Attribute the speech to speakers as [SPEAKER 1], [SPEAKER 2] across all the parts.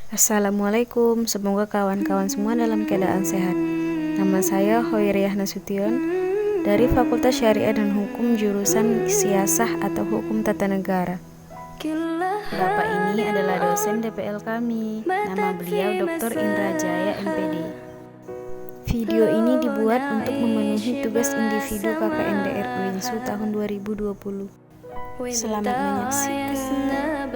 [SPEAKER 1] Assalamualaikum, semoga kawan-kawan semua dalam keadaan sehat. Nama saya Hoiriah Nasution dari Fakultas Syariah dan Hukum jurusan Siasah atau Hukum Tata Negara. Bapak ini adalah dosen DPL kami. Nama beliau Dr. Indra Jaya MPD. Video ini dibuat untuk memenuhi tugas individu KKNDR UINSU tahun 2020. Selamat menyaksikan.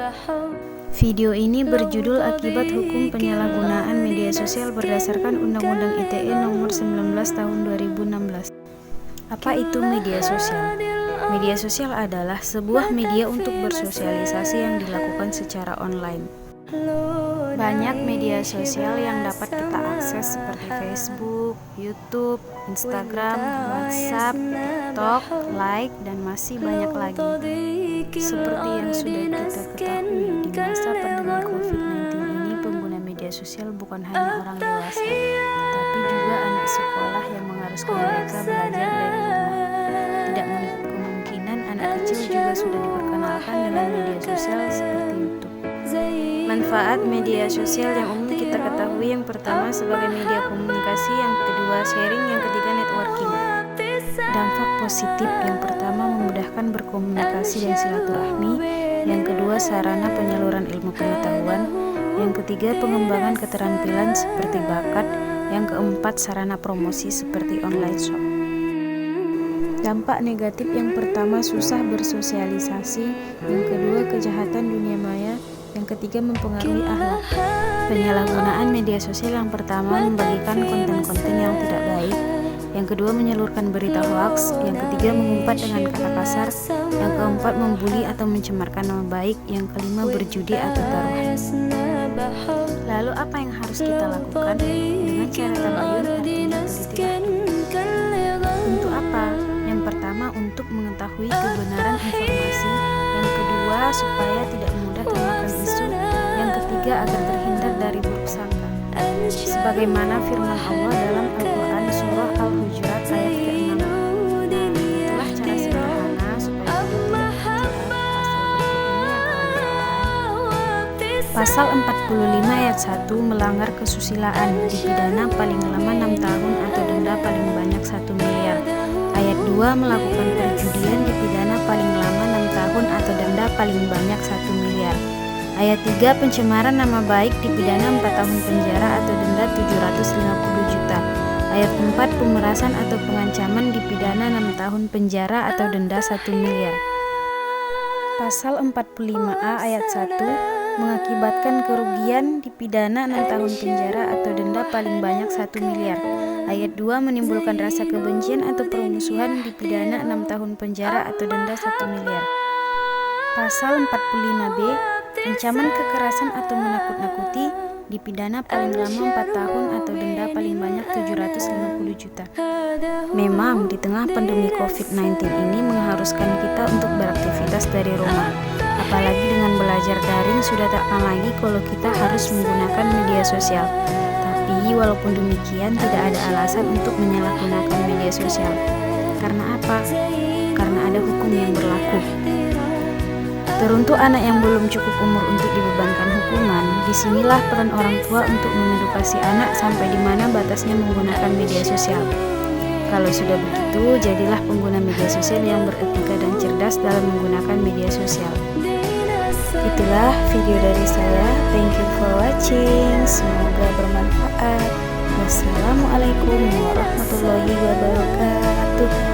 [SPEAKER 1] Video ini berjudul Akibat Hukum Penyalahgunaan Media Sosial berdasarkan Undang-Undang ITE Nomor 19 Tahun 2016. Apa itu media sosial? Media sosial adalah sebuah media untuk bersosialisasi yang dilakukan secara online. Banyak media sosial yang dapat kita akses seperti Facebook, YouTube, Instagram, WhatsApp, TikTok, Like, dan masih banyak lagi. Seperti yang sudah kita ketahui, di masa pandemi COVID-19 ini pengguna media sosial bukan hanya orang dewasa, tetapi juga anak sekolah yang mengharuskan mereka belajar dari rumah. Tidak menutup kemungkinan anak kecil juga sudah diperkenalkan dengan media sosial seperti YouTube. Manfaat media sosial yang umum kita ketahui, yang pertama sebagai media komunikasi, yang kedua sharing, yang ketiga networking. Dampak positif yang pertama memudahkan berkomunikasi dan silaturahmi, yang kedua sarana penyaluran ilmu pengetahuan, yang ketiga pengembangan keterampilan seperti bakat, yang keempat sarana promosi seperti online shop. Dampak negatif yang pertama susah bersosialisasi, yang kedua kejahatan dunia maya, yang ketiga mempengaruhi akhlak. Penyalahgunaan media sosial yang pertama membagikan konten-konten yang tidak baik, yang kedua menyalurkan berita hoaks, yang ketiga mengumpat dengan kata kasar, yang keempat membuli atau mencemarkan nama baik, yang kelima berjudi atau taruhan. Lalu apa yang harus kita lakukan? Dengan cara tabayun artinya teliti. Untuk apa? Yang pertama untuk mengetahui kebenaran informasi, yang kedua supaya tidak mudah termakan isu, yang ketiga agar terhindar dari buruk sangka. Sebagaimana firman Allah dalam Al-Quran surah Al-Hujurat ayat ke-6. Itulah cara sederhana supaya kita Pasal 45 ayat 1 melanggar kesusilaan dipidana paling lama 6 tahun atau denda paling banyak 1 miliar. Ayat 2 melakukan perjudian dipidana paling lama 6 tahun atau denda paling banyak 1 miliar. Ayat 3 pencemaran nama baik dipidana 4 tahun penjara atau denda 750 juta. Ayat 4 pemerasan atau pengancaman dipidana 6 tahun penjara atau denda 1 miliar. Pasal 45A ayat 1 mengakibatkan kerugian dipidana 6 tahun penjara atau denda paling banyak 1 miliar. Ayat 2 menimbulkan rasa kebencian atau permusuhan dipidana 6 tahun penjara atau denda 1 miliar. Pasal 45B ancaman kekerasan atau menakut-nakuti dipidana paling lama 4 tahun atau denda paling banyak 750 juta. Memang di tengah pandemi COVID-19 ini mengharuskan kita untuk beraktivitas dari rumah. Apalagi dengan belajar daring sudah tak akan lagi kalau kita harus menggunakan media sosial. Tapi walaupun demikian tidak ada alasan untuk menyalahgunakan media sosial. Karena apa? Karena ada hukum yang berlaku. Teruntuk anak yang belum cukup umur untuk dibebankan hukuman, disinilah peran orang tua untuk mengedukasi anak sampai di mana batasnya menggunakan media sosial. Kalau sudah begitu, jadilah pengguna media sosial yang beretika dan cerdas dalam menggunakan media sosial. Itulah video dari saya. Thank you for watching. Semoga bermanfaat. Wassalamualaikum warahmatullahi wabarakatuh.